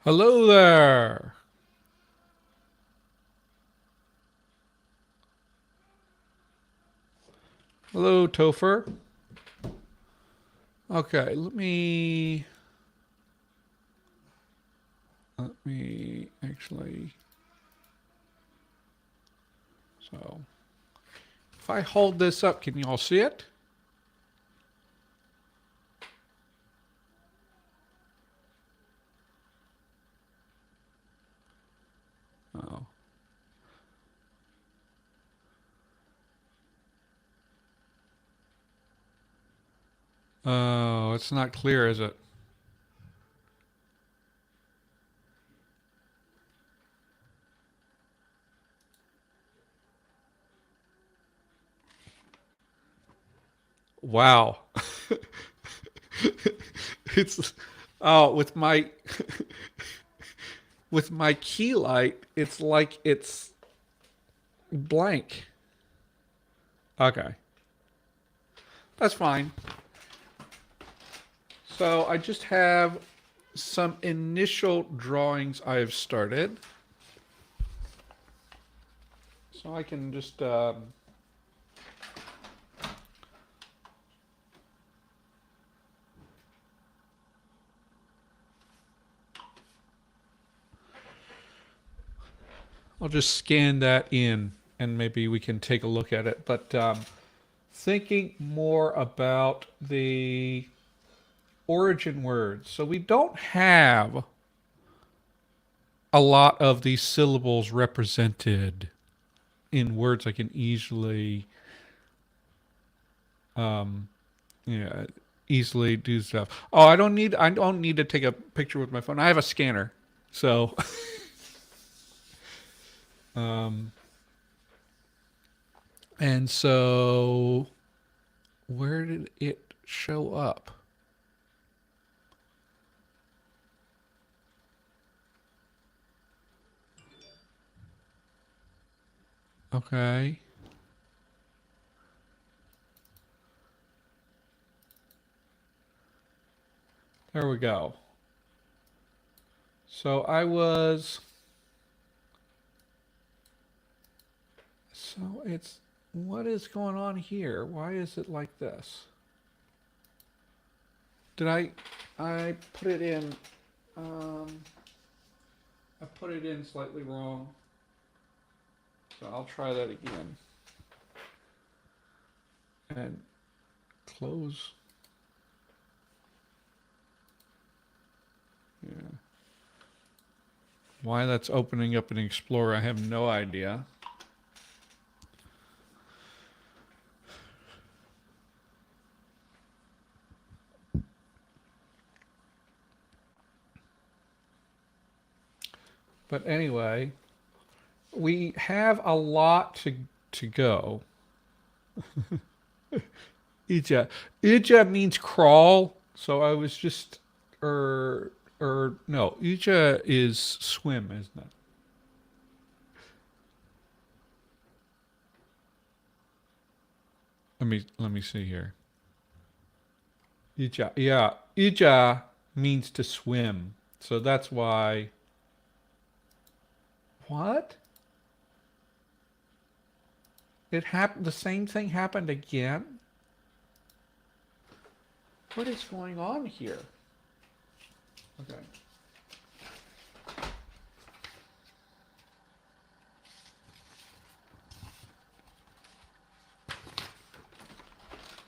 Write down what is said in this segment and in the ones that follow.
Hello there. Hello, Topher. Okay, let me actually. So, if I hold this up, can you all see it? Oh. Oh, it's not clear, is it? Wow. It's oh, with my key light, it's like it's blank. Okay. That's fine. So, I just have some initial drawings I have started. So I can just I'll just scan that in and maybe we can take a look at it. But thinking more about the origin words. So we don't have a lot of these syllables represented in words I can easily, um, yeah, easily do stuff. Oh, I don't need to take a picture with my phone. I have a scanner. So, um, and so where did it show up? Okay. There we go. So I was. So it's. What is going on here? Why is it like this? Did I put it in. Um, I put it in slightly wrong. So I'll try that again. And close. Yeah. Why that's opening up an Explorer, I have no idea. But anyway, we have a lot to go. Ija. Ija means crawl. So I was just, no, Ija is swim, isn't it? Let me see here. Ija, yeah, Ija means to swim. So that's why. What? It happened. The same thing happened again. What is going on here? Okay.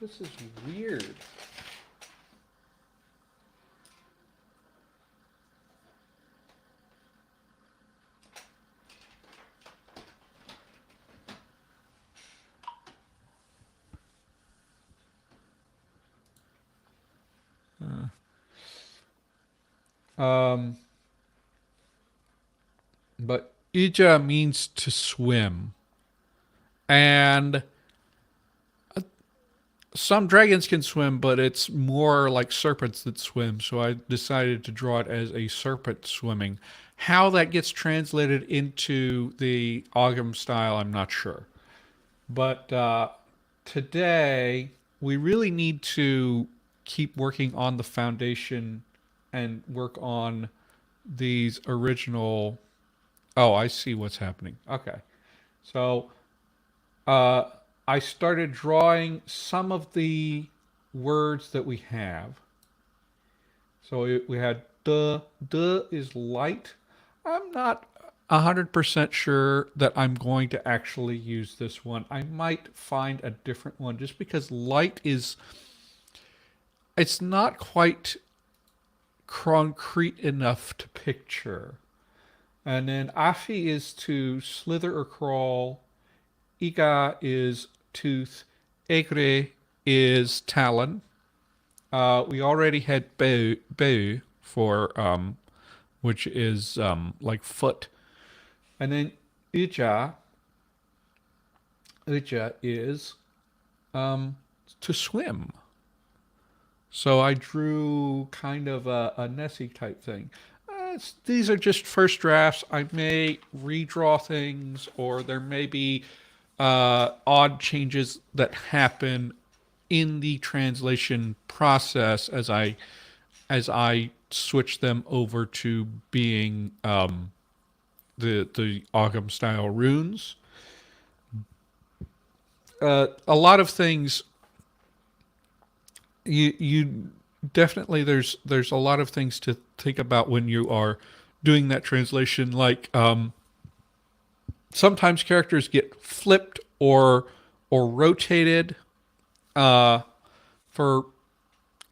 This is weird. Um, but Ija means to swim, and some dragons can swim, but it's more like serpents that swim. So I decided to draw it as a serpent swimming. How that gets translated into the Ogham style, I'm not sure. But today, we really need to keep working on the foundation and work on these original. Oh, I see what's happening. Okay. So uh, I started drawing some of the words that we have. So we had duh. Duh is light. I'm not 100% sure that I'm going to actually use this one. I might find a different one just because light is, it's not quite concrete enough to picture. And then Afi is to slither or crawl. Iga is tooth. Egre is talon. We already had Beu for which is like foot, and then Uja is to swim. So I drew kind of a Nessie type thing. These are just first drafts. I may redraw things, or there may be odd changes that happen in the translation process as I switch them over to being the Ogham style runes. A lot of things you definitely there's a lot of things to think about when you are doing that translation. Like sometimes characters get flipped or rotated for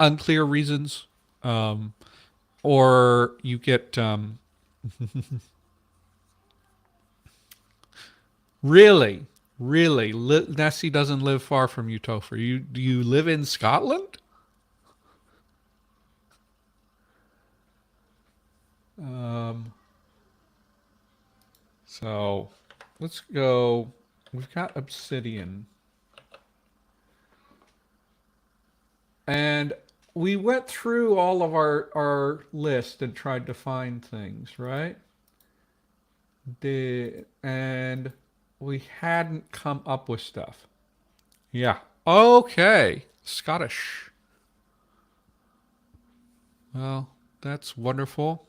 unclear reasons, or you get really, really. Nessie doesn't live far from you, Topher. Do you live in Scotland? Um, so let's go. We've got obsidian, and we went through all of our list and tried to find things, right? And we hadn't come up with stuff. Yeah. Okay. Scottish. Well, that's wonderful.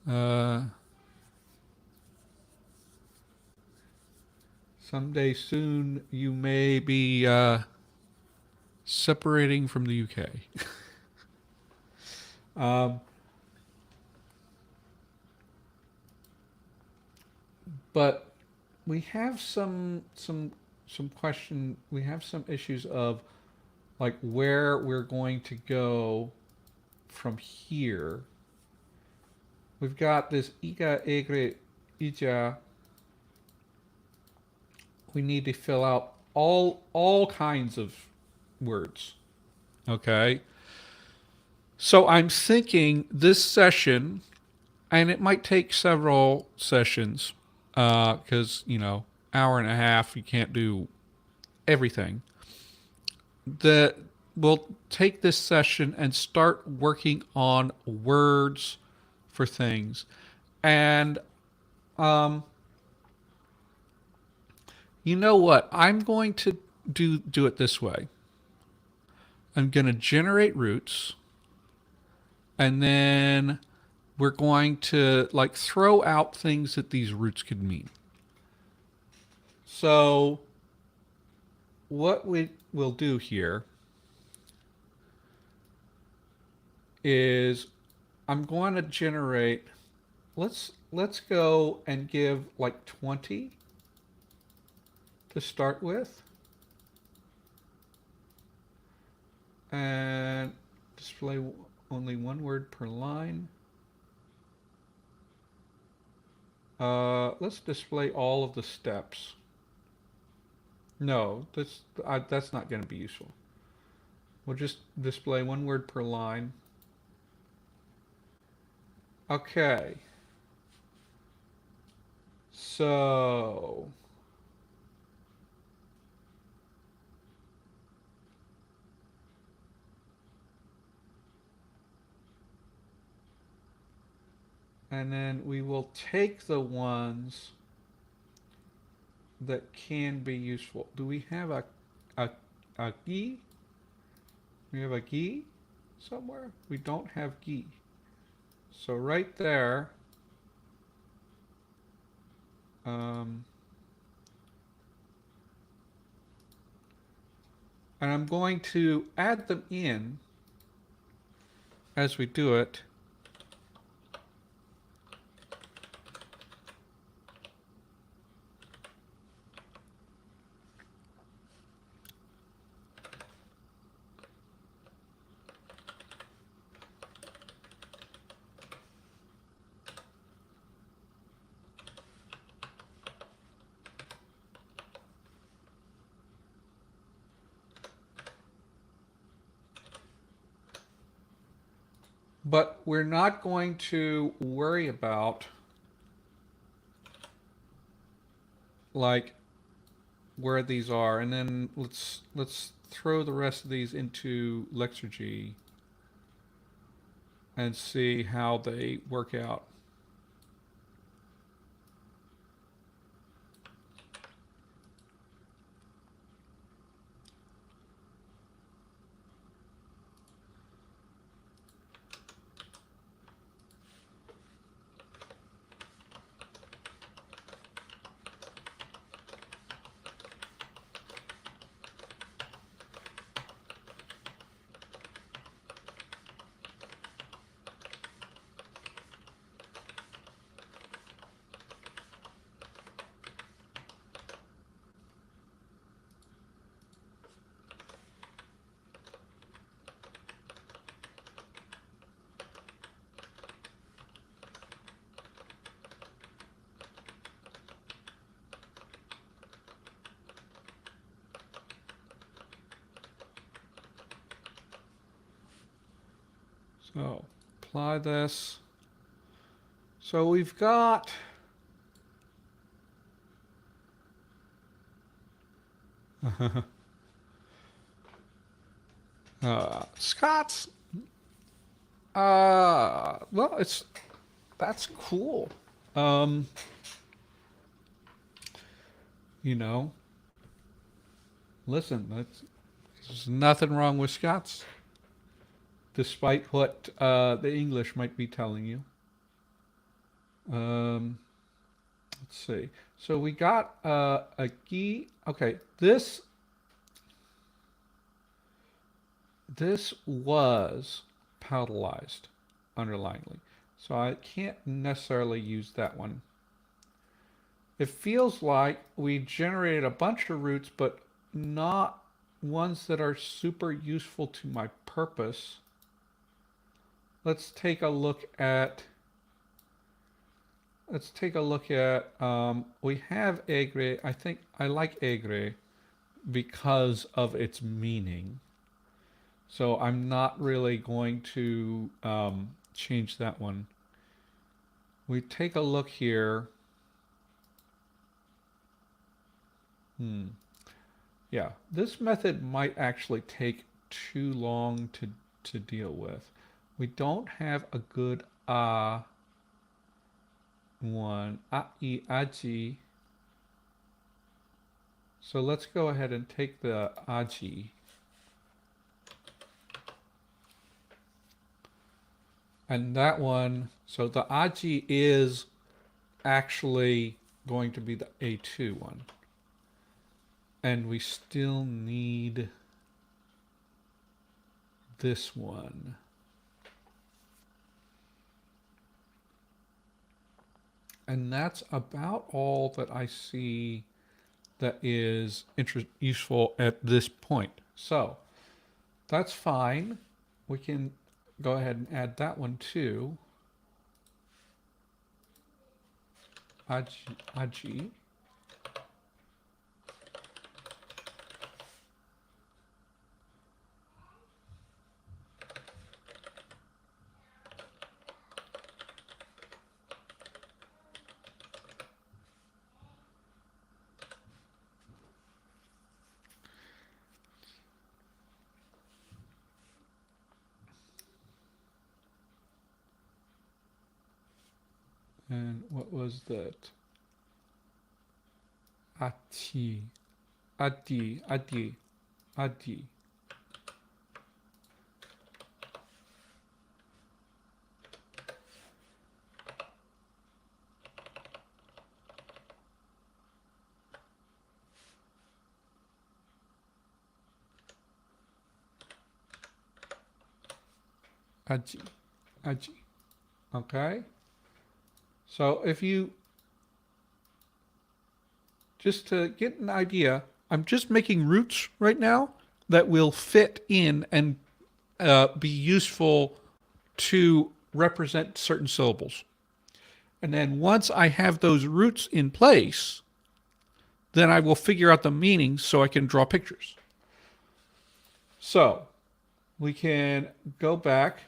Uh, Someday soon you may be separating from the UK. um, but we have some question. We have some issues of like where we're going to go from here. We've got this Iga Egre Ija. We need to fill out all kinds of words. Okay. So I'm thinking this session, and it might take several sessions, because hour and a half you can't do everything. That we'll take this session and start working on words for things, and um, you know what? I'm going to do it this way. I'm going to generate roots, and then we're going to like throw out things that these roots could mean. So what we will do here is I'm going to generate, let's go and give like 20 to start with, and display only one word per line. Let's display all of the steps. No, that's not going to be useful. We'll just display one word per line. Okay. So and then we will take the ones that can be useful. Do we have a gi? We have a gi somewhere? We don't have gi. So right there, and I'm going to add them in as we do it. But we're not going to worry about like where these are, and then let's throw the rest of these into Lexergy and see how they work out. So apply this. So we've got Scott's. Well, that's cool. Um, you know, listen, there's nothing wrong with Scott's, despite what the English might be telling you. Um, let's see. So we got a key. Okay, this was palatalized underlyingly, so I can't necessarily use that one. It feels like we generated a bunch of roots, but not ones that are super useful to my purpose. Let's take a look at we have aigre. I think I like aigre because of its meaning. So I'm not really going to change that one. We take a look here. Yeah, this method might actually take too long to deal with. We don't have a good one, aji. So let's go ahead and take the aji. And that one, so the aji is actually going to be the A2 one. And we still need this one. And that's about all that I see that is useful at this point. So that's fine. We can go ahead and add that one too. Aji. And what was that? Adi. aji, aji. Okay? So if you, just to get an idea, I'm just making roots right now that will fit in and be useful to represent certain syllables. And then once I have those roots in place, then I will figure out the meaning so I can draw pictures. So we can go back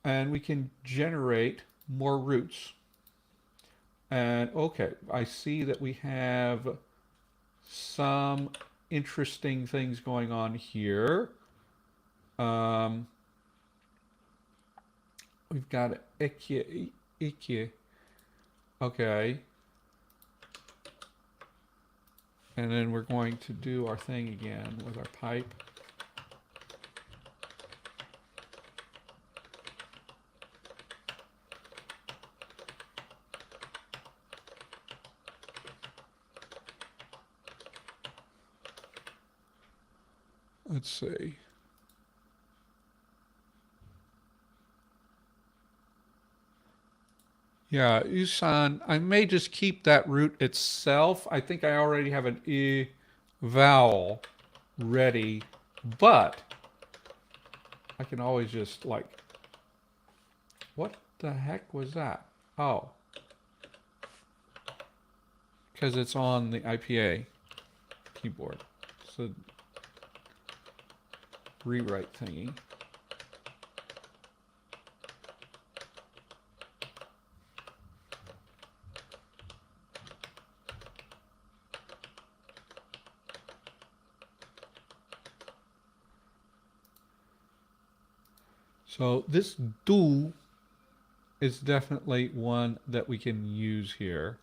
and we can generate more roots. And okay, I see that we have some interesting things going on here. We've got iki. Okay. And then we're going to do our thing again with our pipe. Let's see. Yeah, Usan, I may just keep that root itself. I think I already have an I vowel ready, but I can always just like, what the heck was that? Oh, because it's on the IPA keyboard. So rewrite thingy. So this do is definitely one that we can use here.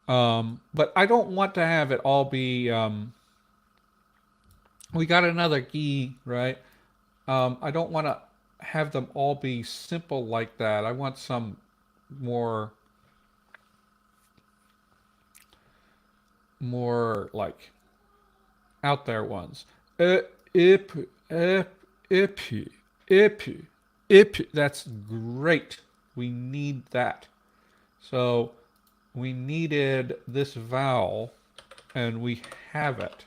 But I don't want to have it all be, we got another key, right? I don't want to have them all be simple like that. I want some more like out there ones. Ip, ip. That's great. We need that. So we needed this vowel, and we have it.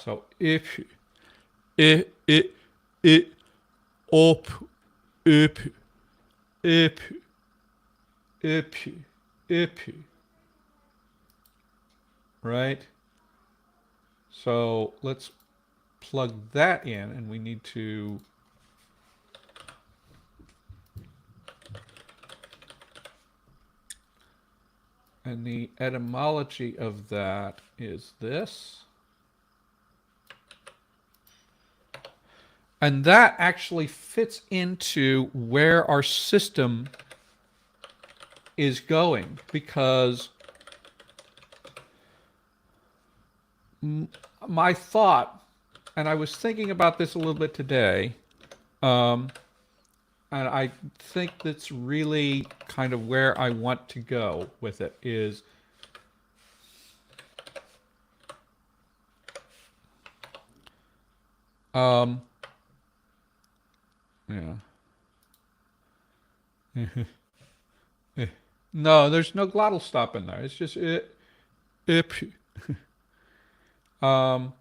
So ip, op, ip. Right? So let's plug that in, and we need to and the etymology of that is this. And that actually fits into where our system is going, because my thought, and I was thinking about this a little bit today, and I think that's really kind of where I want to go with it is yeah. No, there's no glottal stop in there. It's just um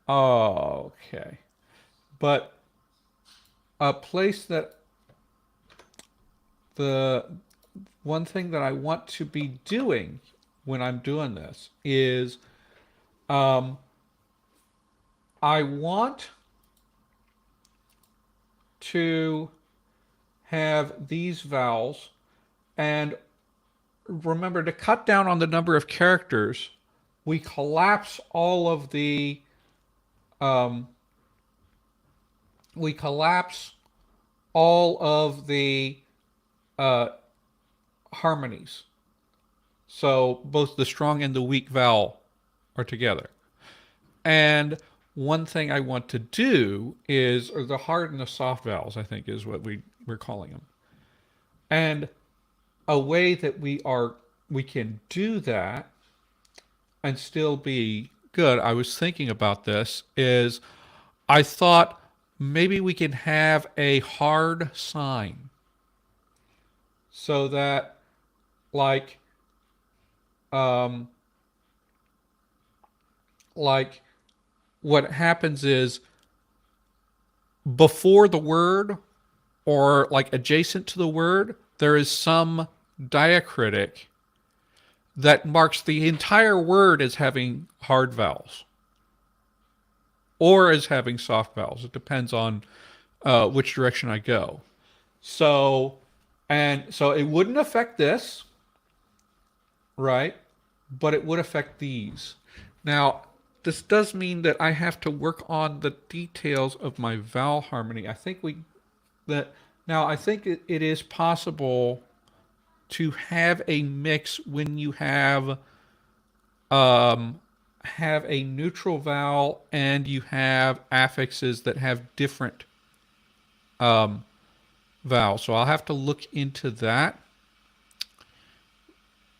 okay. But a place that the one thing that I want to be doing when I'm doing this is I want to have these vowels, and remember to cut down on the number of characters. We collapse all of the harmonies. So both the strong and the weak vowel are together. And one thing I want to do is, or the hard and the soft vowels, I think is what we're calling them. And a way that we can do that and still be good, I was thinking about this, is I thought maybe we can have a hard sign so that, like, um, like what happens is before the word or like adjacent to the word, there is some diacritic that marks the entire word as having hard vowels or as having soft vowels. It depends on which direction I go. So, and so it wouldn't affect this, right? But it would affect these. Now, this does mean that I have to work on the details of my vowel harmony. I think I think it is possible to have a mix when you um, have a neutral vowel and you have affixes that have different um, vowels. So I'll have to look into that.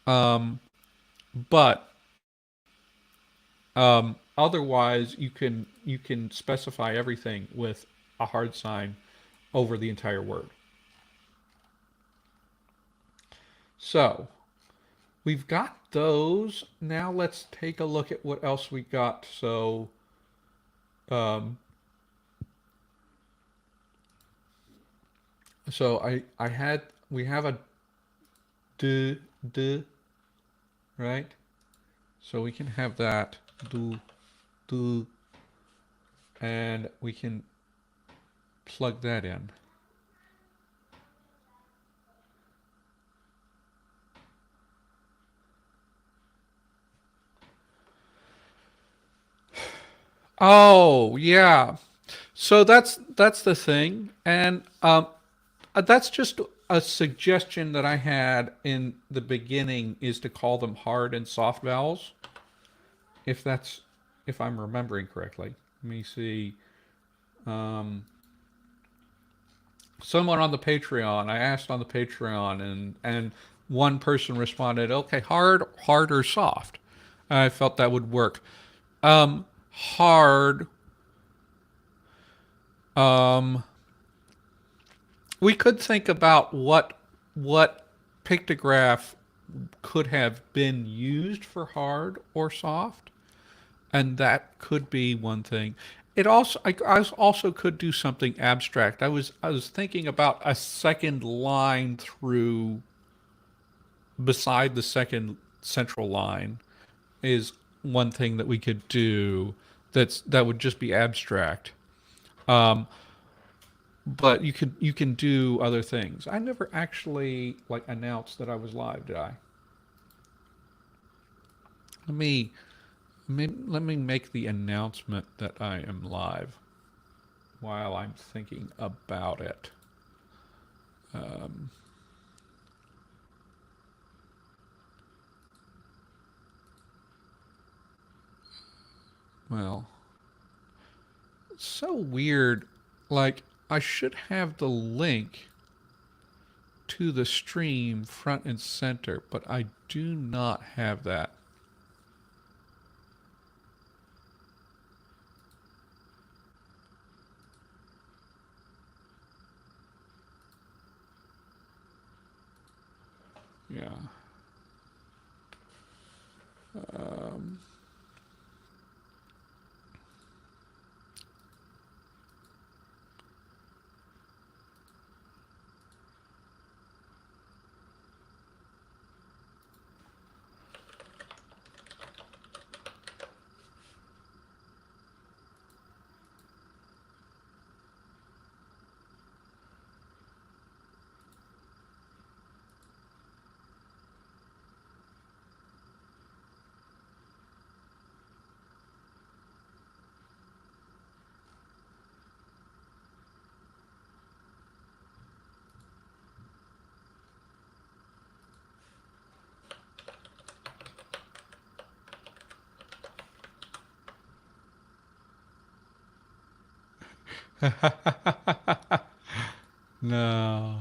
Um, but otherwise, you can specify everything with a hard sign over the entire word. So we've got those. Now let's take a look at what else we got. Um, so I had we have a d, right? So we can have that do, and we can plug that in. Oh yeah. So that's the thing, and that's just a suggestion that I had in the beginning is to call them hard and soft vowels. If I'm remembering correctly. Let me see. Um, Someone on the Patreon, I asked on the Patreon, and one person responded, "Okay, hard or soft." And I felt that would work. Hard. Um, we could think about what pictograph could have been used for hard or soft, and that could be one thing. I also could do something abstract. I was thinking about a second line through beside the second central line is one thing that we could do that would just be abstract. Um, but you can do other things. I never actually like announced that I was live, did I? Let me let me make the announcement that I am live while I'm thinking about it. Um, well, it's so weird. Like I should have the link to the stream front and center, but I do not have that. Yeah. Um, no.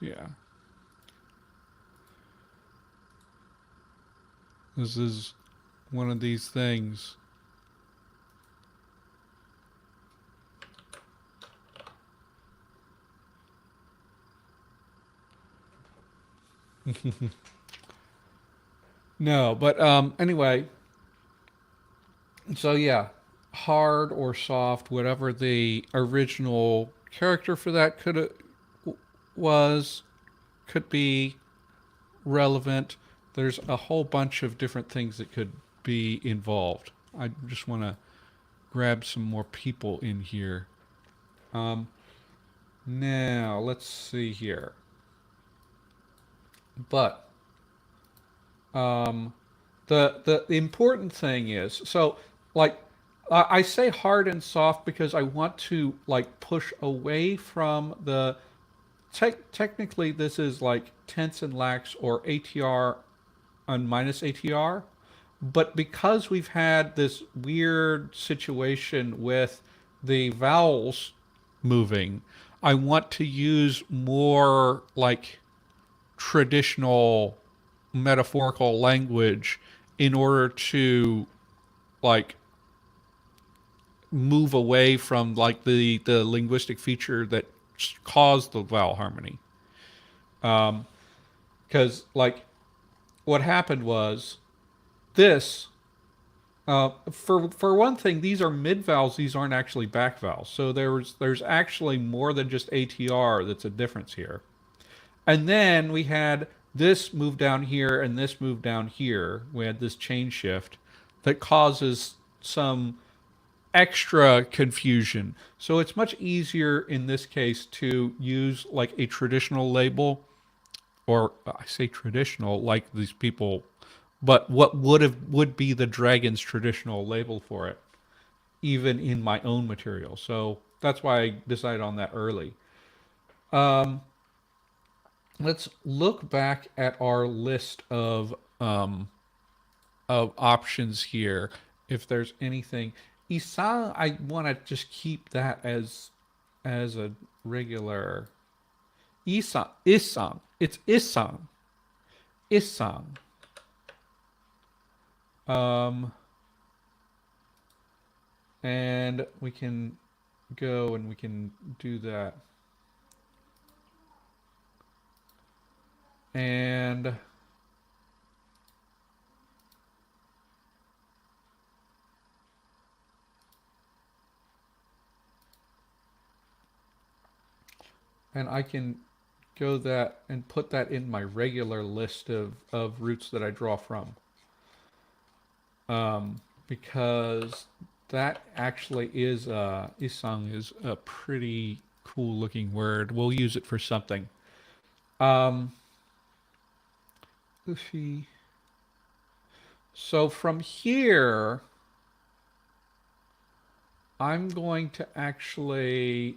Yeah. This is one of these things. No, but anyway, so yeah, hard or soft, whatever the original character for that was, could be relevant. There's a whole bunch of different things that could be involved. I just want to grab some more people in here. Um, Now, let's see here. But um, the important thing is, so like I say hard and soft because I want to like push away from the technically this is like tense and lax or ATR and minus ATR, but because we've had this weird situation with the vowels moving, I want to use more like traditional metaphorical language in order to like move away from like the linguistic feature that caused the vowel harmony. Because like what happened was this for one thing, these are mid vowels. These aren't actually back vowels. So there's actually more than just ATR that's a difference here. And then we had this move down here and this move down here. We had this chain shift that causes some extra confusion. So it's much easier in this case to use like a traditional label, or I say traditional like these people, but what would be the dragon's traditional label for it, even in my own material. So that's why I decided on that early. Um, let's look back at our list of options here. If there's anything, Isan, I want to just keep that as a regular Isan. It's Isan. Um, and we can go and we can do that. And I can go that and put that in my regular list of roots that I draw from. Because that actually is isang is a pretty cool looking word. We'll use it for something. Um, so from here, I'm going to actually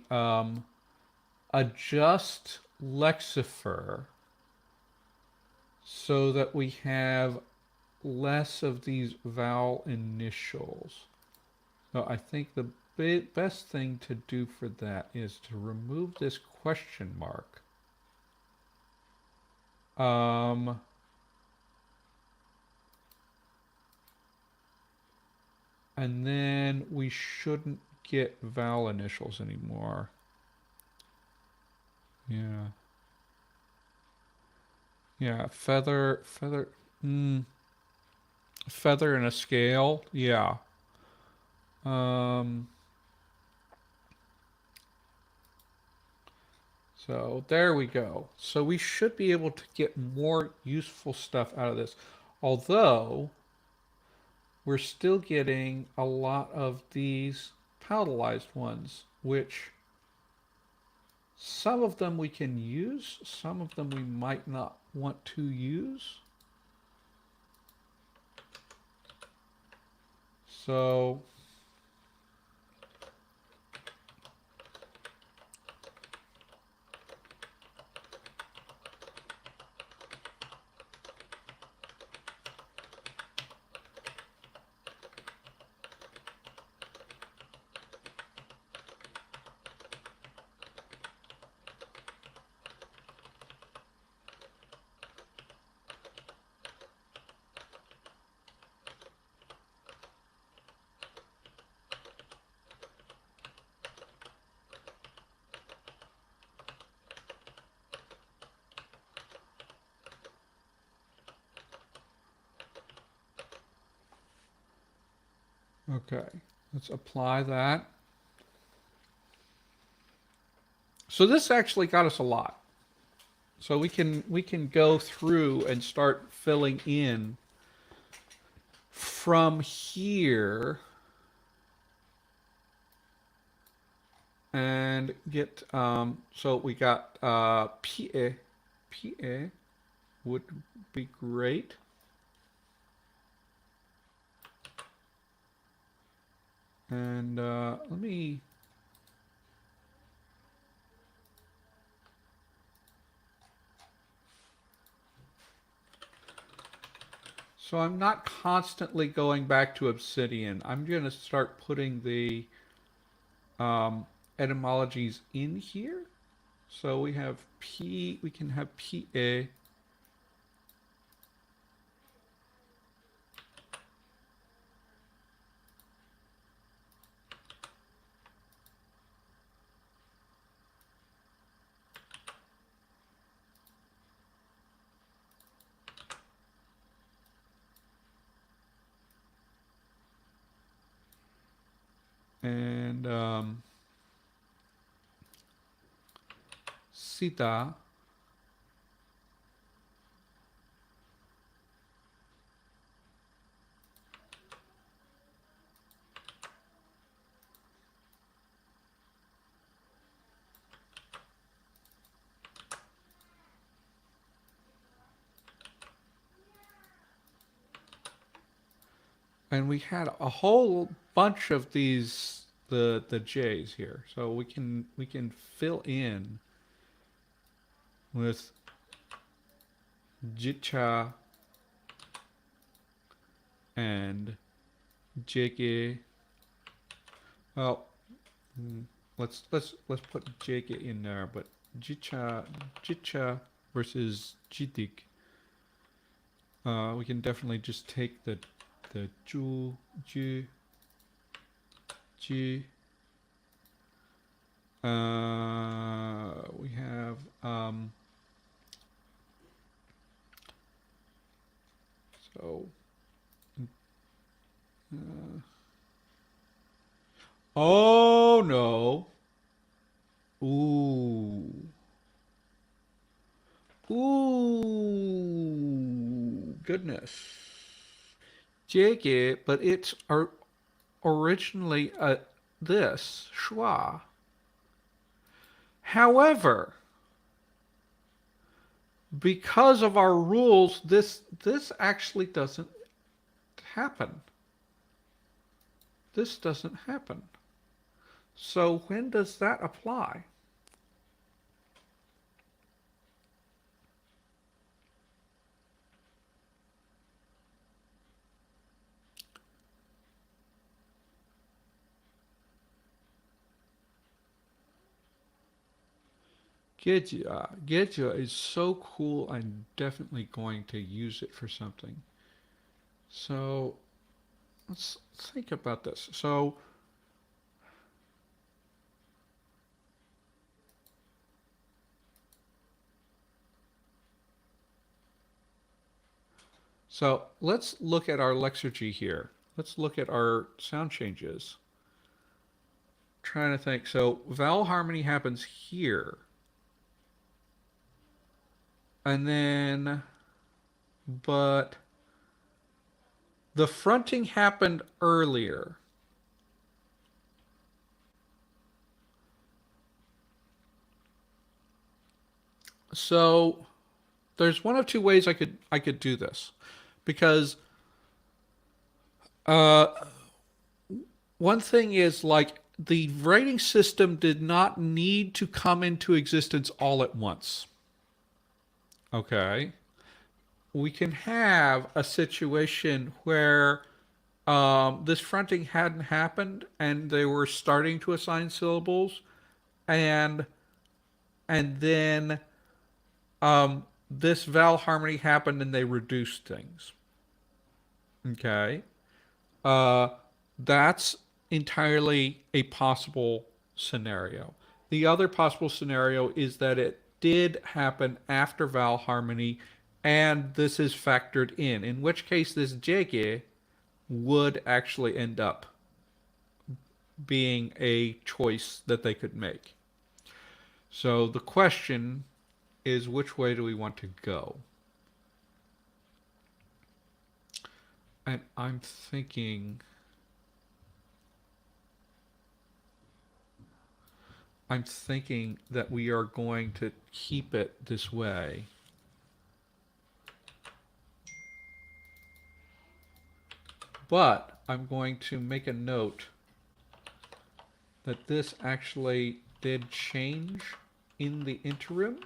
adjust Lexifer so that we have less of these vowel initials. So I think the best thing to do for that is to remove this question mark. And then we shouldn't get vowel initials anymore. Yeah. Yeah, feather and a scale. Yeah. Um, so there we go. So we should be able to get more useful stuff out of this. Although we're still getting a lot of these palatalized ones, which some of them we can use, some of them we might not want to use. So Okay, let's apply that. So this actually got us a lot. So we can go through and start filling in from here and get so we got PA would be great. And let me so I'm not constantly going back to Obsidian. I'm going to start putting the etymologies in here. So we have we can have PA. And Sita. And we had a whole bunch of these the J's here. So we can fill in with Jicha and JK. Well, let's put JK in there, but Jicha versus Jidik. We can definitely just take the Ju Ji. We have so oh no. Ooh. Ooh, goodness. JK, but it's originally this schwa. However, because of our rules, this actually doesn't happen. This doesn't happen. So when does that apply? Geja is so cool. I'm definitely going to use it for something. So let's think about this. So let's look at our lexergy here. Let's look at our sound changes. Trying to think. So vowel harmony happens here. And then, but the fronting happened earlier. So there's one of two ways I could do this, because one thing is, like, the writing system did not need to come into existence all at once. Okay. We can have a situation where this fronting hadn't happened and they were starting to assign syllables, and then this vowel harmony happened and they reduced things. Okay. That's entirely a possible scenario. The other possible scenario is that it did happen after vowel harmony and this is factored in which case this jege would actually end up being a choice that they could make. So the question is, which way do we want to go? And I'm thinking that we are going to keep it this way. But I'm going to make a note that this actually did change in the interim.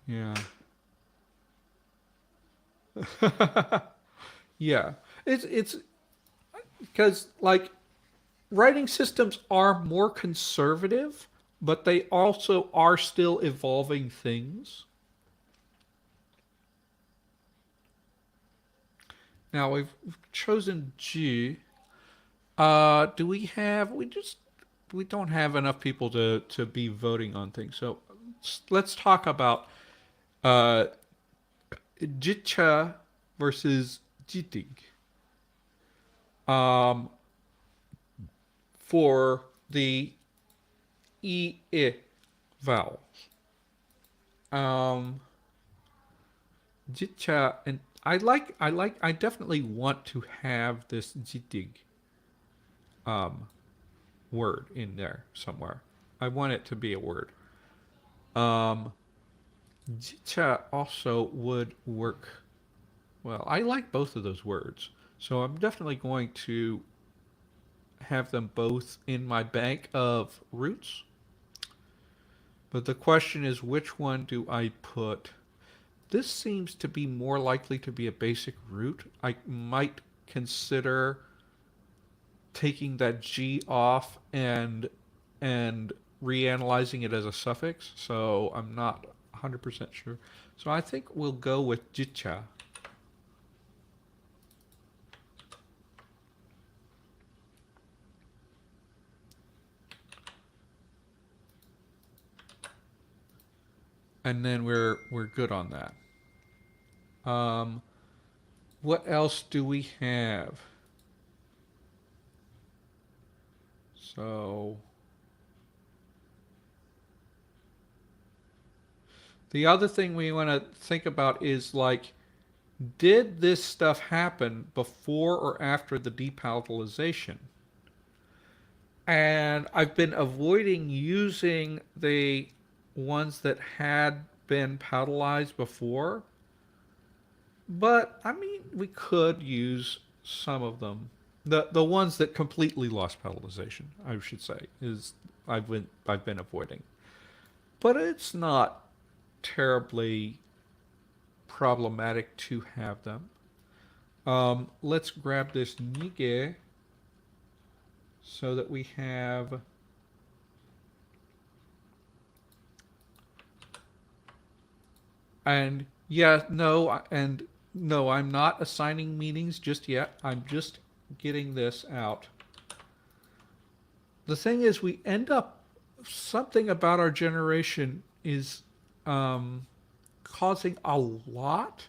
Yeah. Yeah. It's because like writing systems are more conservative, but they also are still evolving things. Now we've chosen G. Do we have? We don't have enough people to be voting on things. So let's talk about uh, Jitcha versus Jitig. For the I vowels. Um, Jitcha, and I definitely want to have this Jitig word in there somewhere. I want it to be a word. Jitcha also would work well. I like both of those words. So I'm definitely going to have them both in my bank of roots. But the question is, which one do I put? This seems to be more likely to be a basic root. I might consider taking that G off and reanalyzing it as a suffix. So I'm not 100% sure. So I think we'll go with Jitcha. And then we're good on that. What else do we have? So the other thing we want to think about is like, did this stuff happen before or after the depalatalization? And I've been avoiding using the ones that had been palatalized before. But I mean, we could use some of them. The ones that completely lost palatalization, I should say, is I've been avoiding. But it's not terribly problematic to have them. Let's grab this nige so that we have and yeah, no, and no, I'm not assigning meanings just yet. I'm just getting this out. The thing is, we end up something about our generation is causing a lot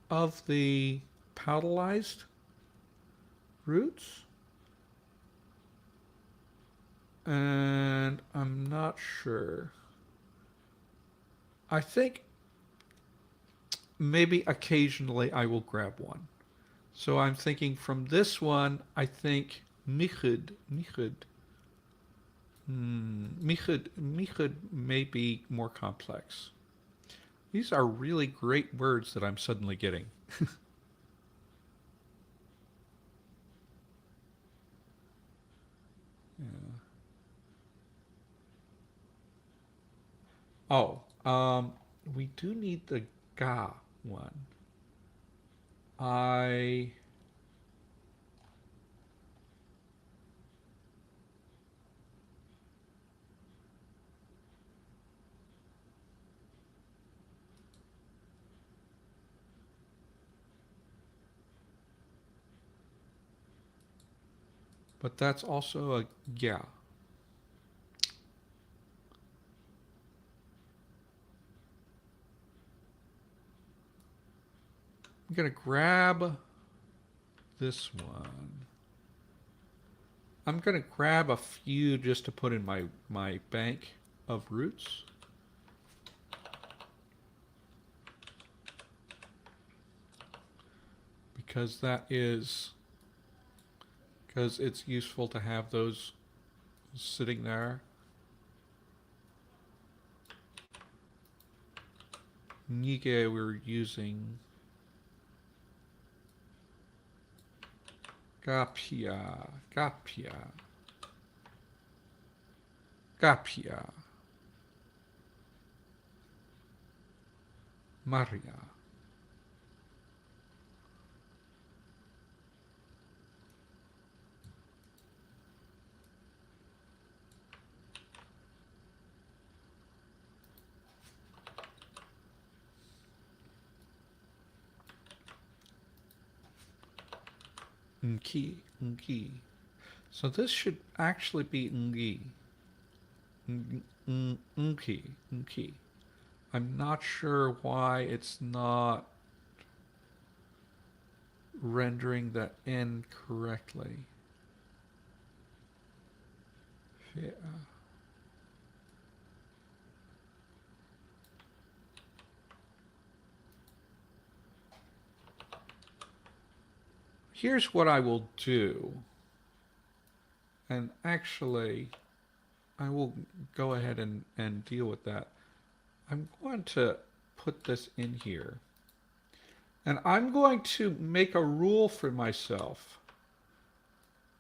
of the palatalized roots. And I'm not sure. I think maybe occasionally I will grab one. So I'm thinking from this one, I think Michud. Michud may be more complex. These are really great words that I'm suddenly getting. Yeah. Oh, we do need the ga one. I but that's also a yeah. I'm gonna grab this one. I'm going to grab a few just to put in my bank of roots. Because it's useful to have those sitting there. Nige we're using Gapia, Maria. Ngi. So this should actually be Ngi. Ngi. I'm not sure why it's not rendering that N correctly. Yeah. Here's what I will do. And actually, I will go ahead and deal with that. I'm going to put this in here. And I'm going to make a rule for myself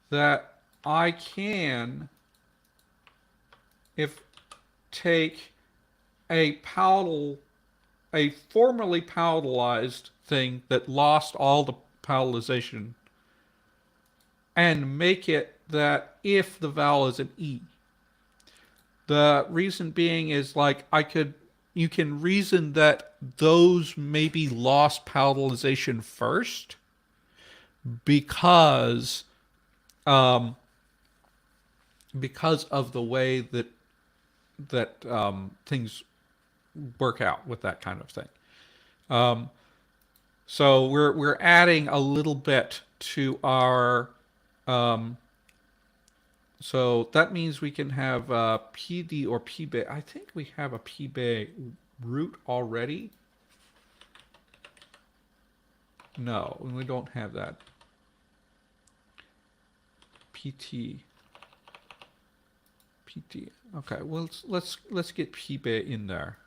that I can, take a formerly palatalized thing that lost all the palatalization and make it that if the vowel is an E. The reason being is like you can reason that those maybe lost palatalization first because of the way that things work out with that kind of thing. So we're adding a little bit to our. So that means we can have PD or PB. I think we have a PB root already. No, we don't have that. PT. Okay, well let's get PB in there.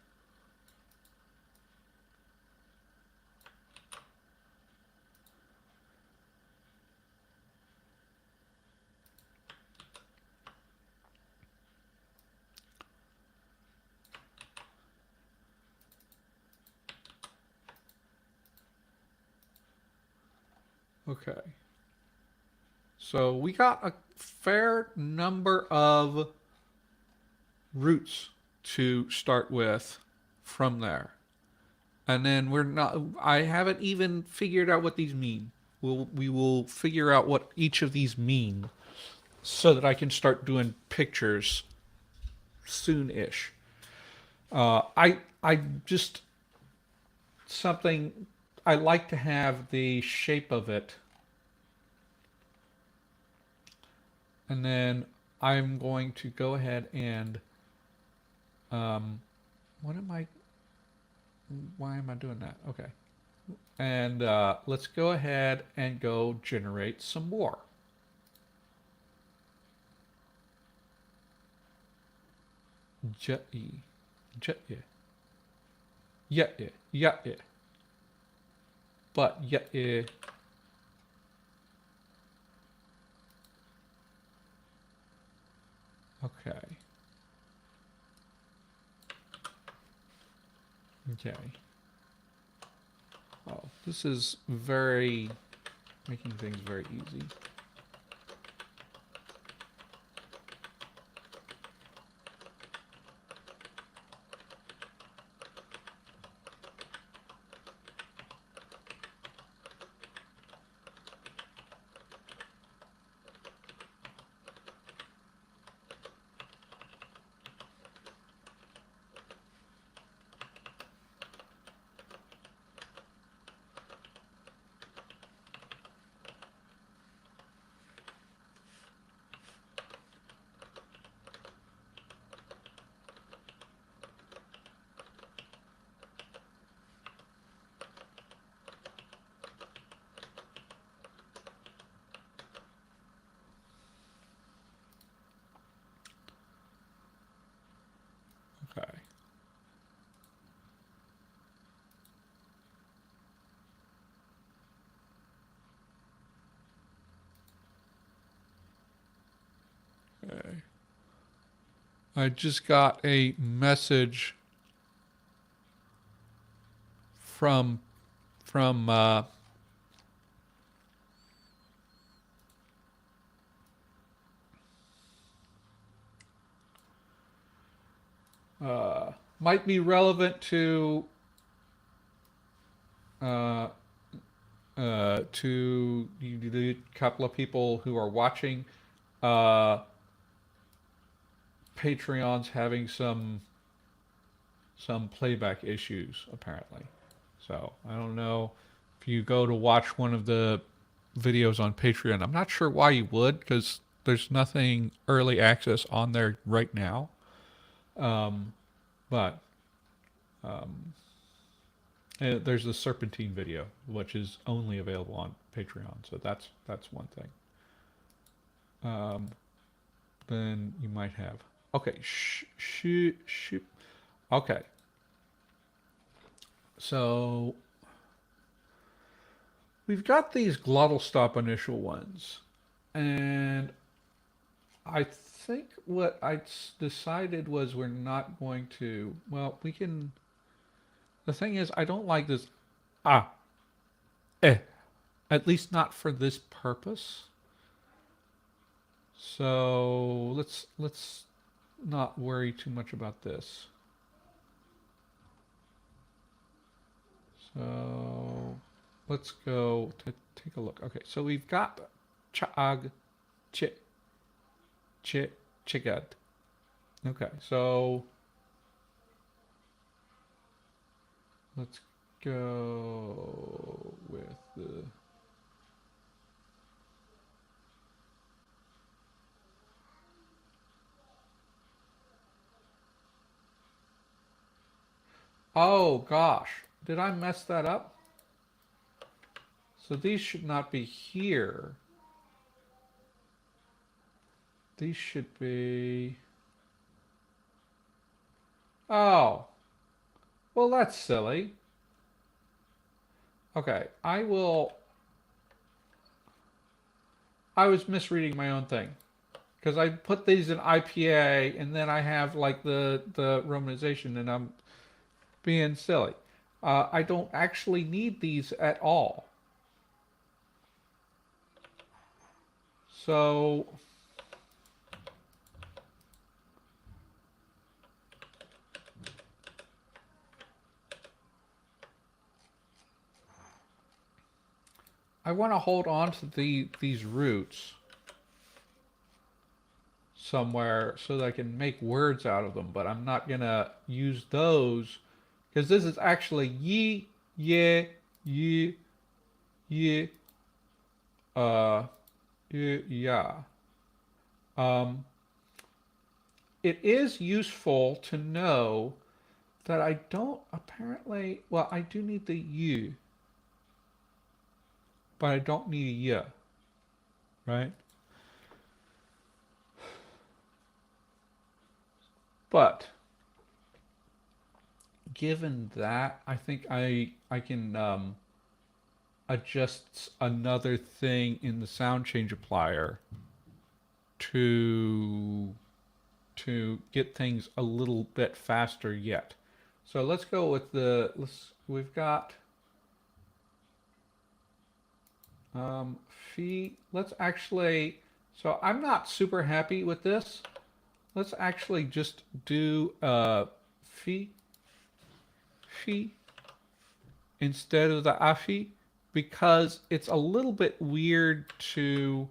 Okay. So we got a fair number of roots to start with from there. And then I haven't even figured out what these mean. We will figure out what each of these mean so that I can start doing pictures soon-ish. I just something I like to have the shape of it. And then I'm going to go ahead and why am I doing that? Okay. And let's go ahead and go generate some more. Jet-e. Yeah-e. But yeah-e. Okay. Okay. Oh, this is making things very easy. I just got a message from from might be relevant uh, to the couple of people who are watching. Uh, Patreon's having some playback issues apparently. So I don't know if you go to watch one of the videos on Patreon. I'm not sure why you would, because there's nothing early access on there right now. Um, but there's the Serpentine video, which is only available on Patreon. So that's one thing. Then you might have. Okay, Okay, so we've got these glottal stop initial ones, and I think what I decided was we're not going to. Well, we can. The thing is, I don't like this. Ah, eh. At least not for this purpose. So let's not worry too much about this. So let's go to take a look. Okay, so we've got chag, chigad. Okay, so let's go with the. Oh gosh, did I mess that up? So these should not be here. These should be. Oh, well that's silly. Okay, I was misreading my own thing because I put these in IPA and then I have like the romanization and I'm being silly. I don't actually need these at all. So I want to hold on to these roots somewhere so that I can make words out of them, but I'm not gonna use those because this is actually ye, ye, ye, ye, uh, yeah. Um, it is useful to know that I don't apparently. Well, I do need the you, but I don't need a yeah, right? But given that, I think I can adjust another thing in the sound change applier to get things a little bit faster yet. So let's go with we've got fee. Let's actually, so I'm not super happy with this. Let's actually just do fee instead of the afi because it's a little bit weird to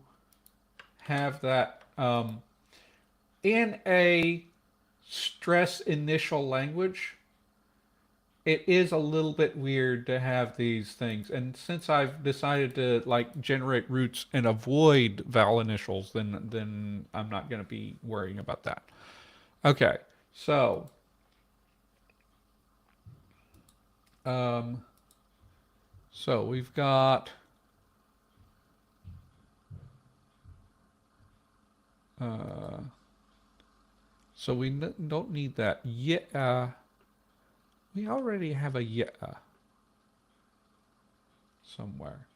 have that in a stress initial language. It is a little bit weird to have these things, and since I've decided to like generate roots and avoid vowel initials, then I'm not going to be worrying about that. Okay, so um, so we've got so we don't need that. Yeah, we already have a yeah somewhere.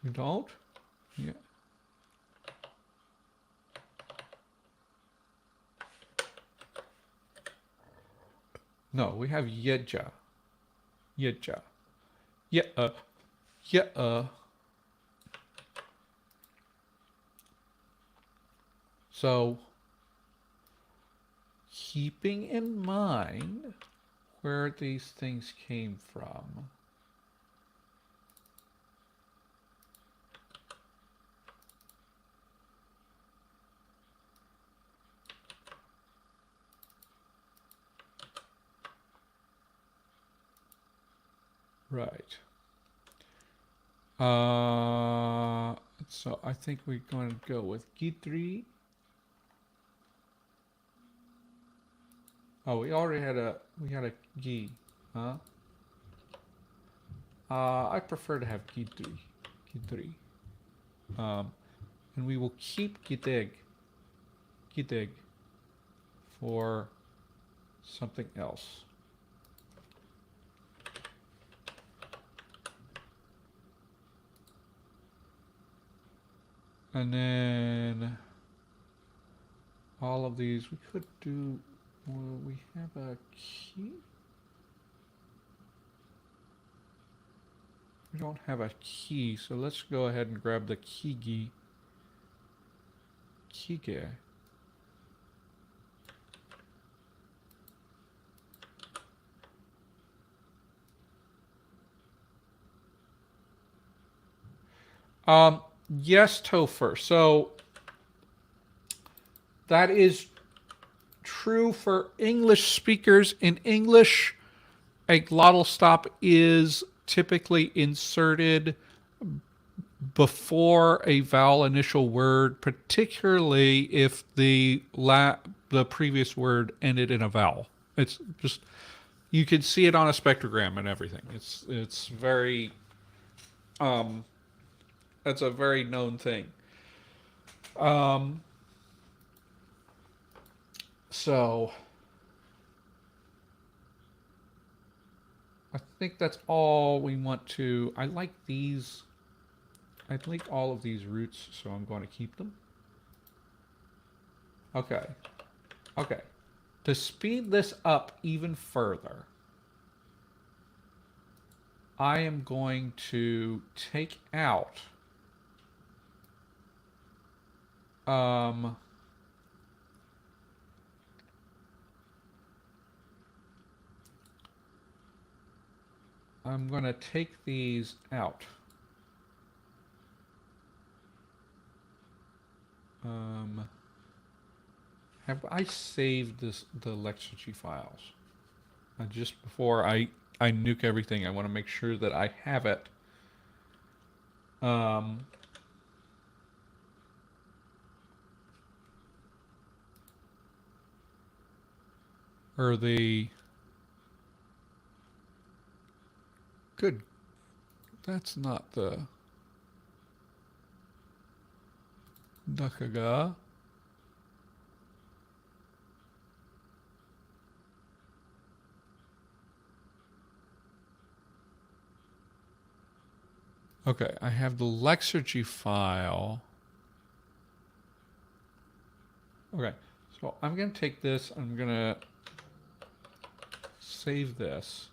You don't? Yeah. No, we have Yeja. Yeja. Yeah. Yeah. So, keeping in mind where these things came from. Right. So I think we're going to go with Gitri. Oh, we had a Gi, huh? I prefer to have Gitri. Gitri. And we will keep Giteg for something else. And then all of these we could do. Well, we have a key. We don't have a key, so let's go ahead and grab the Kige. Yes, Topher. So that is true for English speakers. In English, a glottal stop is typically inserted before a vowel initial word, particularly if the previous word ended in a vowel. It's just, you can see it on a spectrogram and everything. It's very that's a very known thing. So I think that's all we want to. I like these. I like all of these roots, so I'm going to keep them. Okay. Okay. To speed this up even further, I am going to take out I'm going to take these out. Have I saved the Lexigy files? Just before I nuke everything, I want to make sure that I have it. Or the good. That's not the Ndăkaga. Okay, I have the Lexigy file. Okay, so I'm going to take this, I'm going to save this.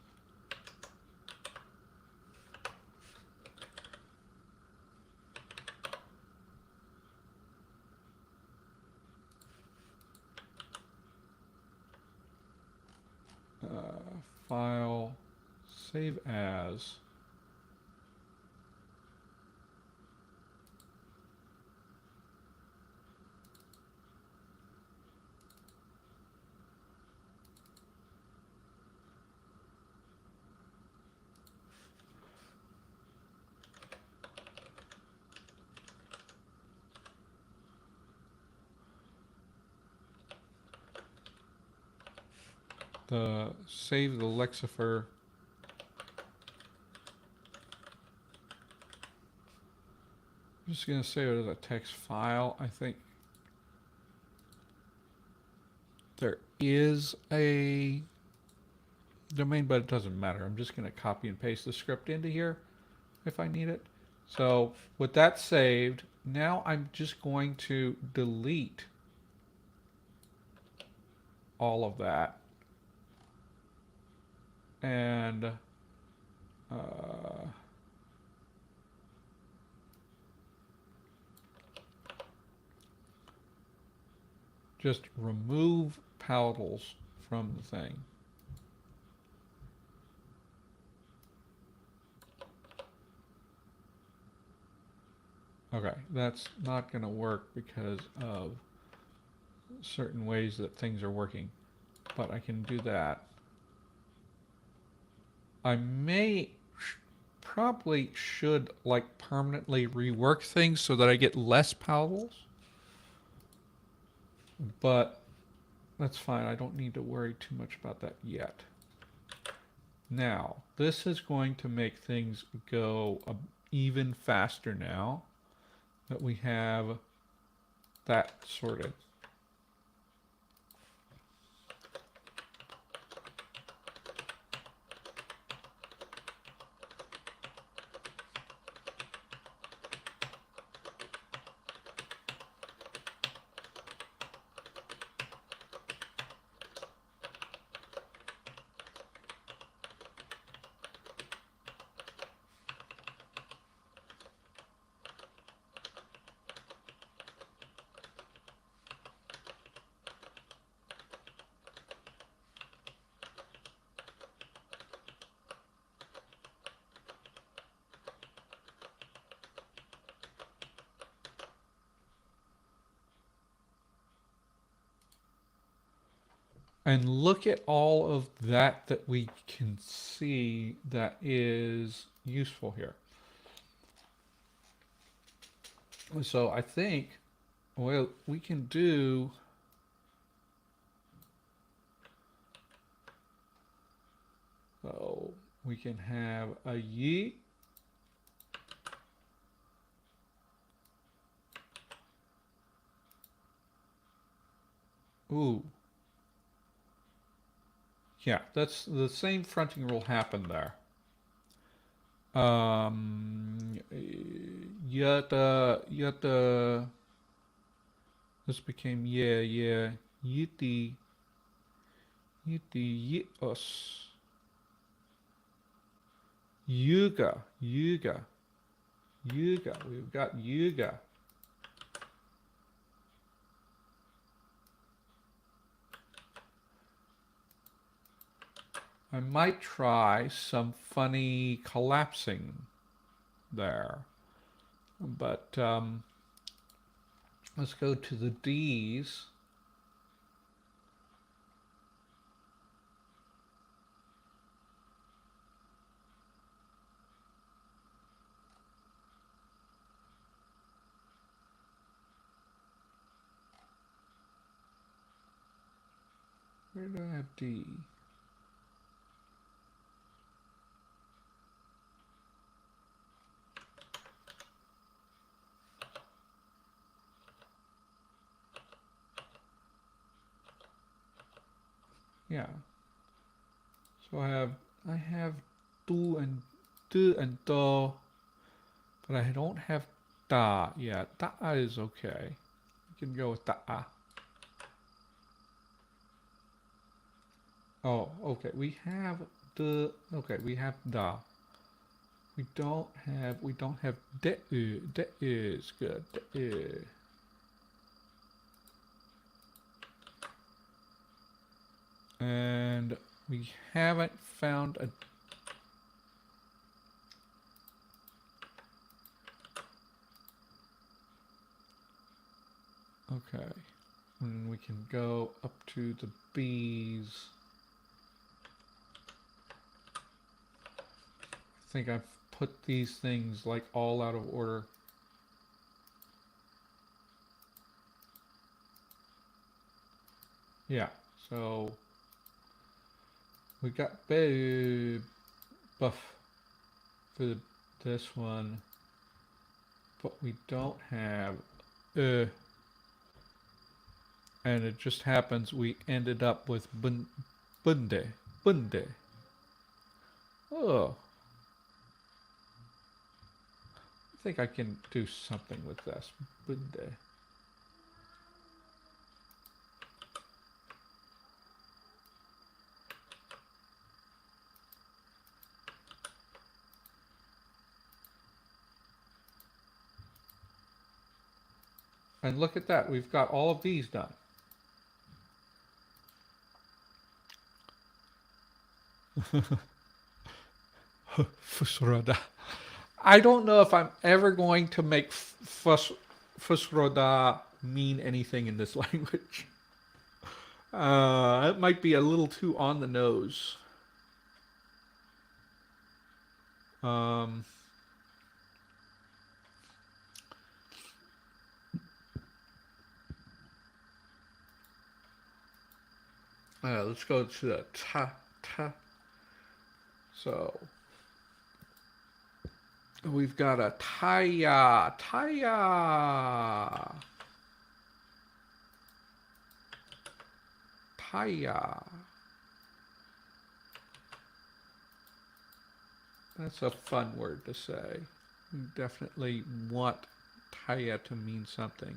File, save as. Save the lexifer. I'm just going to save it as a text file. I think there is a domain, but it doesn't matter. I'm just going to copy and paste the script into here if I need it. So with that saved, now I'm just going to delete all of that. And just remove palatals from the thing. Okay, that's not going to work because of certain ways that things are working, but I can do that. I probably should like permanently rework things so that I get less palatals, but that's fine. I don't need to worry too much about that yet. Now, this is going to make things go even faster now that we have that sorted. And look at all of that that we can see that is useful here. So I think, well, we can do, so we can have a yeet. Ooh. Yeah, that's the same fronting rule happened there. Yata, this became yiti, yitos, yuga, we've got yuga. I might try some funny collapsing there, but let's go to the D's. Where do I have D? Yeah. So I have do and do, but I don't have da yet. Da is okay. We can go with da. Oh, okay. We have the, okay, we have da. We don't have de. De is good. De. And we haven't found a okay. And we can go up to the B's. I think I've put these things like all out of order. Yeah, so we got buff for this one, but we don't have and it just happens we ended up with bunde. Oh, think I can do something with this. Bunde. And look at that, we've got all of these done. Fusroda. I don't know if I'm ever going to make Fusroda mean anything in this language. It might be a little too on the nose. Let's go to the ta. So we've got a taya. That's a fun word to say. We definitely want taya to mean something.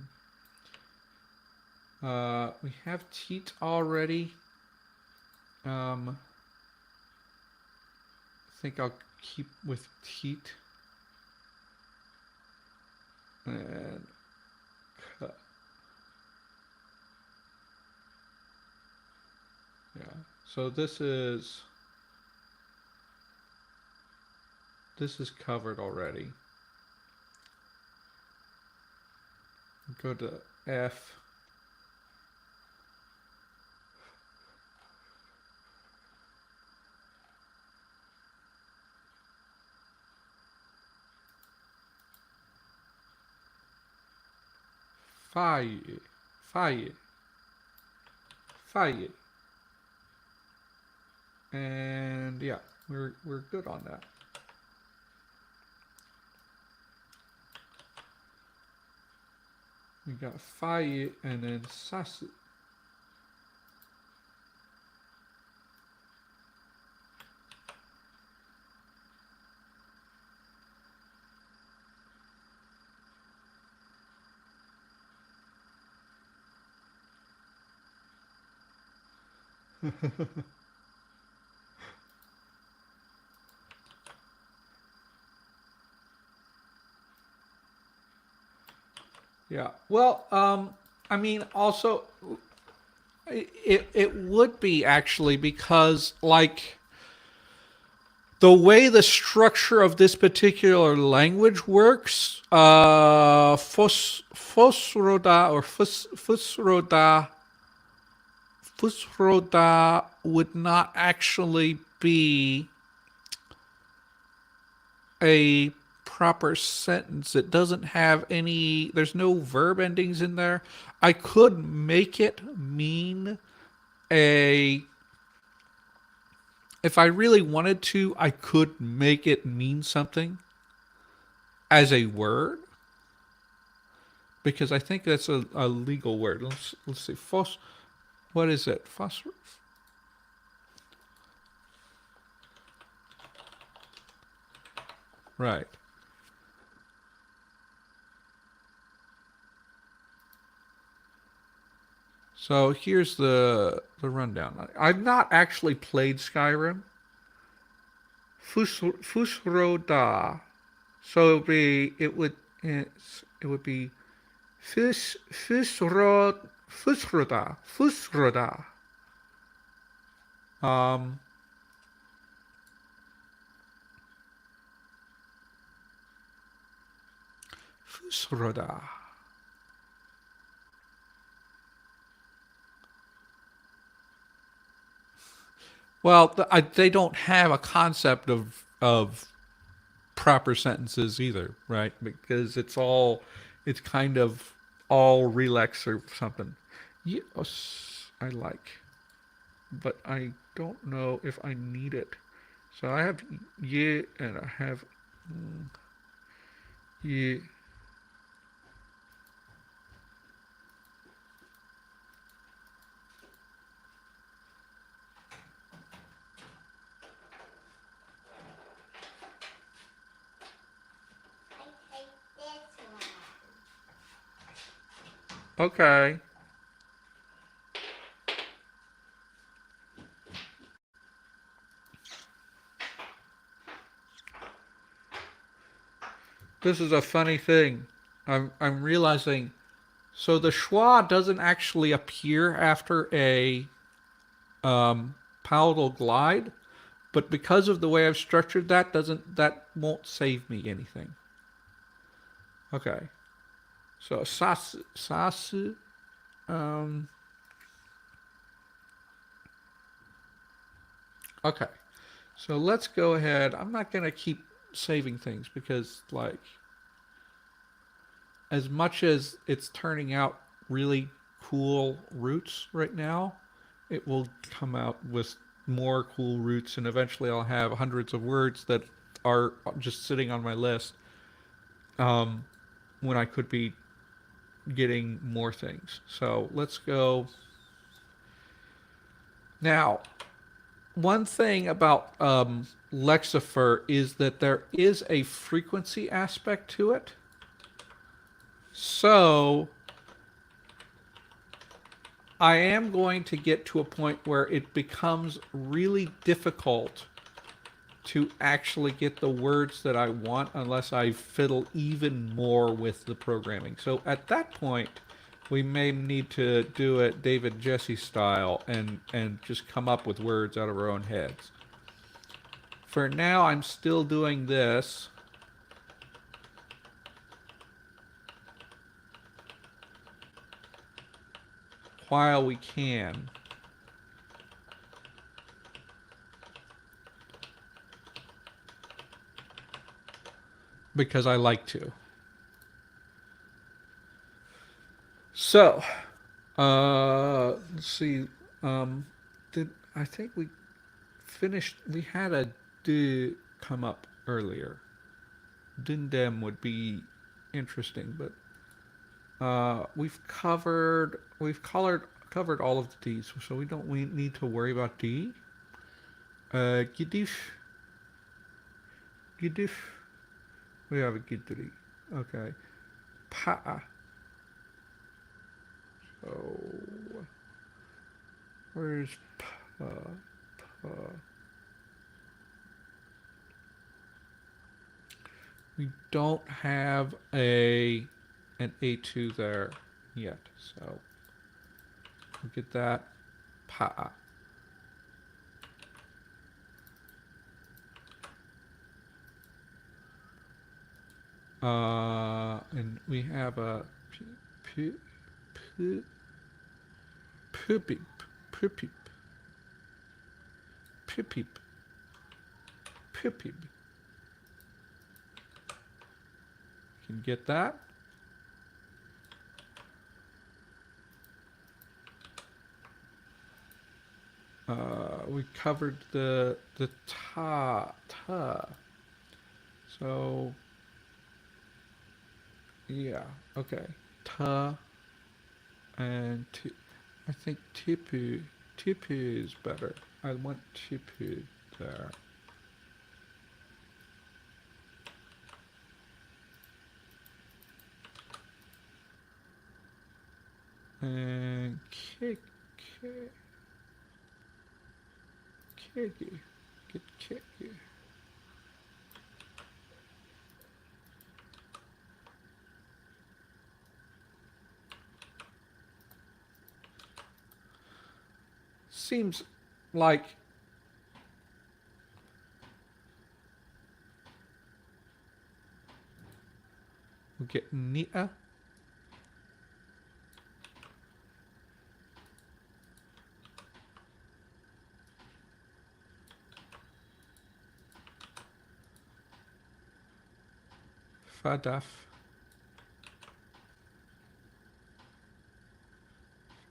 We have teat already. I think I'll keep with teat. And cut. Yeah. So this is covered already. Go to F. Fire. And yeah, we're good on that. We got fire and then sasu. Yeah. Well, I mean, also, it would be actually because like the way the structure of this particular language works, fosroda or fusroda would not actually be a proper sentence. It doesn't have any, there's no verb endings in there. I could make it mean a, if I really wanted to, I could make it mean something as a word, because I think that's a legal word. Let's see. What is it? Phosphor. Right. So here's the rundown. I've not actually played Skyrim. Fusroda. So it would be Fusroda. Fusroda. Well, they don't have a concept of proper sentences either, right? Because it's kind of all relax or something. Yes, I like, but I don't know if I need it. So I have yeah, and I have yeah. Okay. This is a funny thing. I'm realizing. So the schwa doesn't actually appear after a palatal glide, but because of the way I've structured that, doesn't that won't save me anything. Okay. So sasu. Um, okay. So let's go ahead. I'm not gonna keep saving things because like as much as it's turning out really cool roots right now, it will come out with more cool roots, and eventually I'll have hundreds of words that are just sitting on my list um, when I could be getting more things. So let's go. Now, one thing about Lexifer is that there is a frequency aspect to it. So I am going to get to a point where it becomes really difficult to actually get the words that I want unless I fiddle even more with the programming. So at that point, we may need to do it David Jesse style and just come up with words out of our own heads. For now, I'm still doing this. While we can. Because I like to. So, let's see. Did I think we finished? We had a D come up earlier. Dindem would be interesting, but we've covered all of the D's, so we need to worry about D. Giddish, Giddish. We have a Giddri. Okay. Pa. So where's Pa? Pa? We don't have an A2 there yet, so we'll get that. Pa. And we have a poopip, poopip, poopip, poopip. Can get that. We covered the ta. So yeah, okay. Ta and t. I think tipu is better. I want tipu there. And kick, kicky, get kicky. Seems like we get Nia. Fadaf.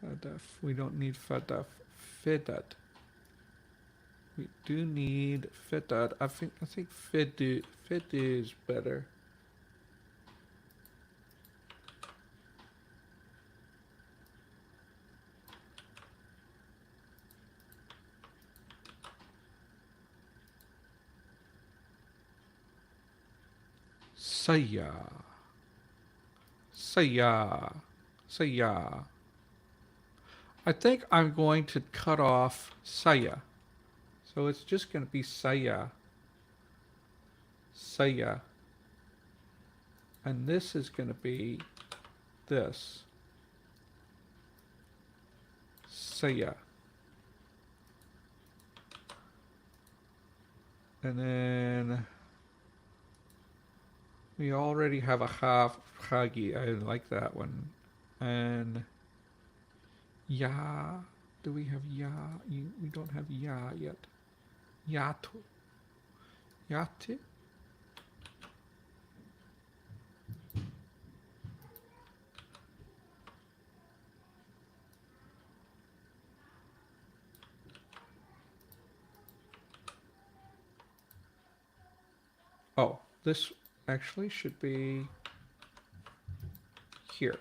Fadaf. We don't need Fadaf. Fedad. We do need Fedad. I think Fedu is better. Saya. Saya. Saya. I think I'm going to cut off saya. So it's just going to be saya. Saya. And this is going to be this. Saya. And then we already have a hagi. I like that one. And ya. Do we have ya? We don't have ya yet. Yato. Yate? Oh, this actually should be here.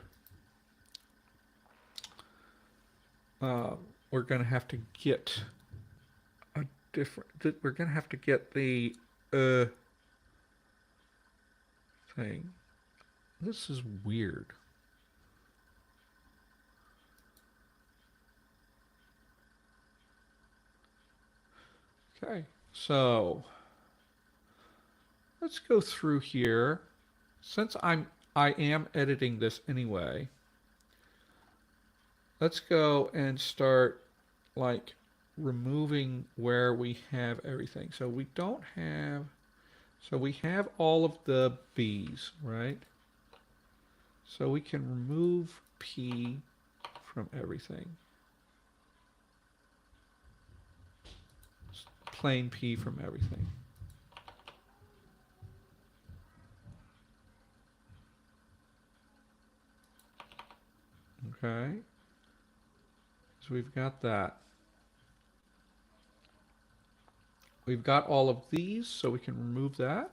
We're going to have to get a different, we're going to have to get the thing. This is weird. Okay, so let's go through here. Since I am editing this anyway, let's go and start like removing where we have everything. So we don't have, so we have all of the B's, right? So we can remove P from everything. Plain P from everything. Okay. So we've got that. We've got all of these, so we can remove that.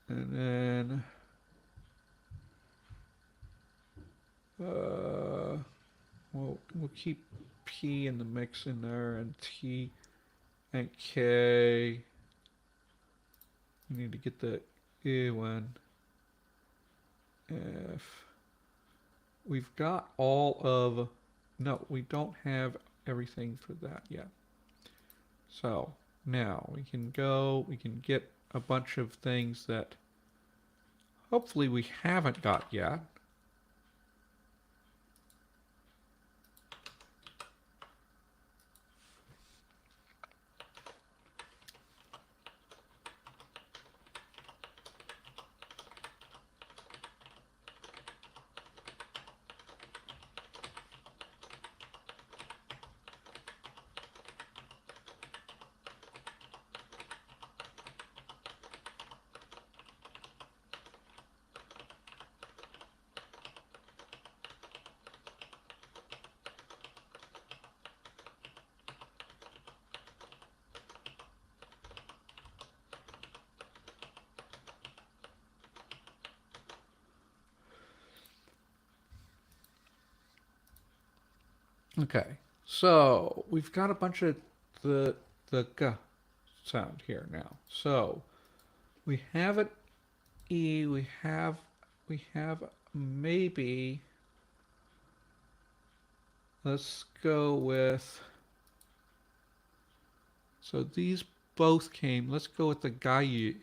And then we'll keep P in the mix in there, and T and K. We need to get the E one. F. We've got all of, no, we don't have everything for that yet. So now we can go, we can get a bunch of things that hopefully we haven't got yet. Okay, so we've got a bunch of the g sound here now. So we have an E, we have maybe, let's go with, so these both came, let's go with the gayu.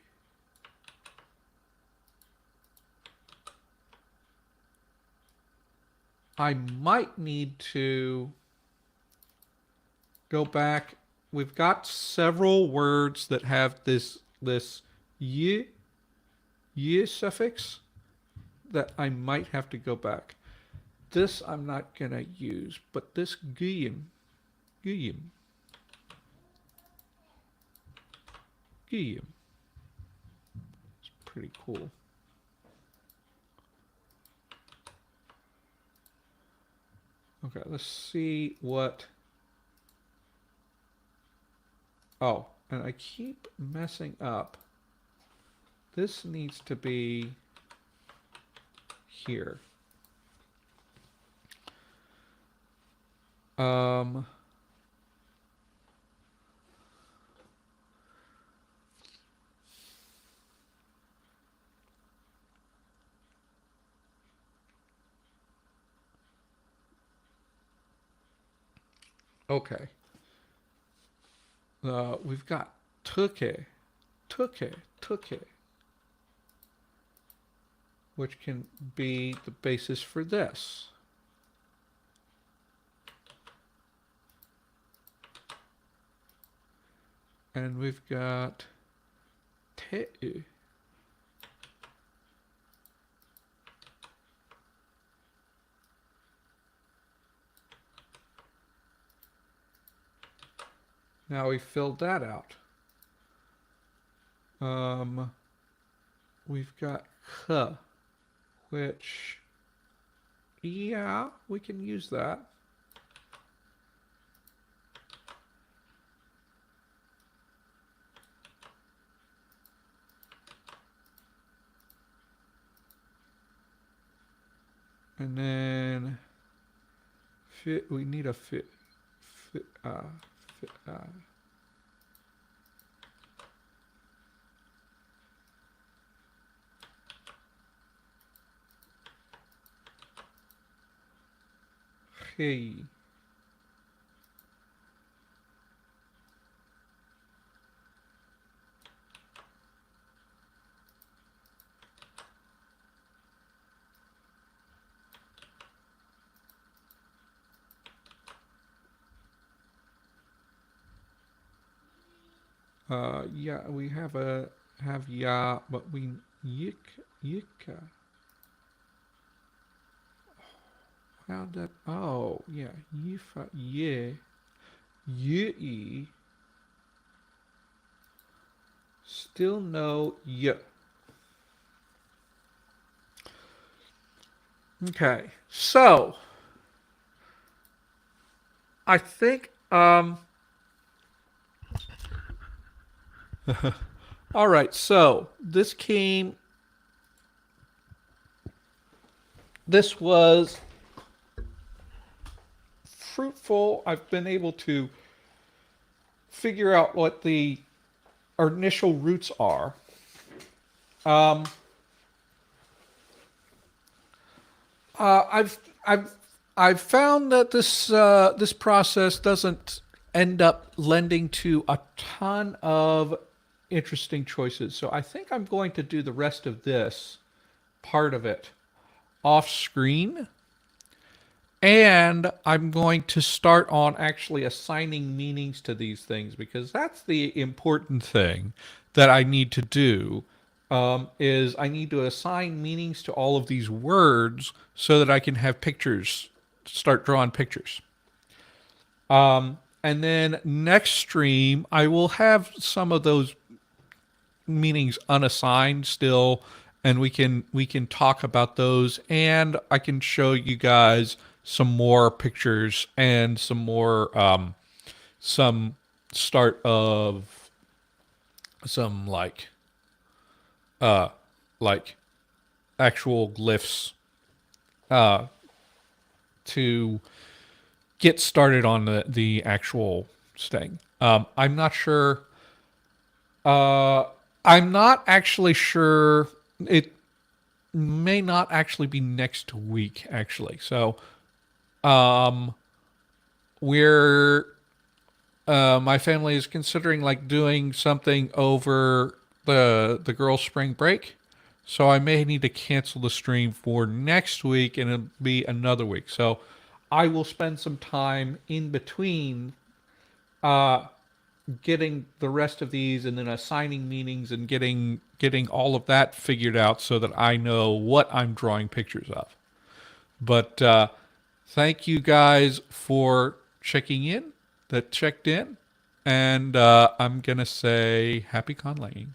I might need to go back. We've got several words that have this y suffix that I might have to go back. This I'm not gonna use, but this guyim, it's pretty cool. Okay, let's see what. Oh, and I keep messing up. This needs to be here. Okay. We've got tuke, tuke, which can be the basis for this. And we've got te. Now we filled that out. We've got k, which, yeah, we can use that. And then fit, we need a fit, hey. Yeah, we have ya, but we yika. How that? Oh, yeah, yifa ye, yi. Still no y. Okay, so I think all right, so this was fruitful. I've been able to figure out what our initial roots are. I've found that this process doesn't end up lending to a ton of interesting choices. So I think I'm going to do the rest of this part of it off screen. And I'm going to start on actually assigning meanings to these things, because that's the important thing that I need to do. Is I need to assign meanings to all of these words so that I can have pictures, start drawing pictures. And then next stream, I will have some of those meanings unassigned still, and we can talk about those, and I can show you guys some more pictures and some more some start of some like actual glyphs to get started on the actual thing. I'm not sure. I'm not actually sure. It may not actually be next week, actually. So, we're my family is considering like doing something over the girls' spring break. So I may need to cancel the stream for next week, and it'll be another week. So I will spend some time in between getting the rest of these, and then assigning meanings and getting all of that figured out so that I know what I'm drawing pictures of. But thank you guys for checking in, that checked in, and I'm gonna say happy conlaying.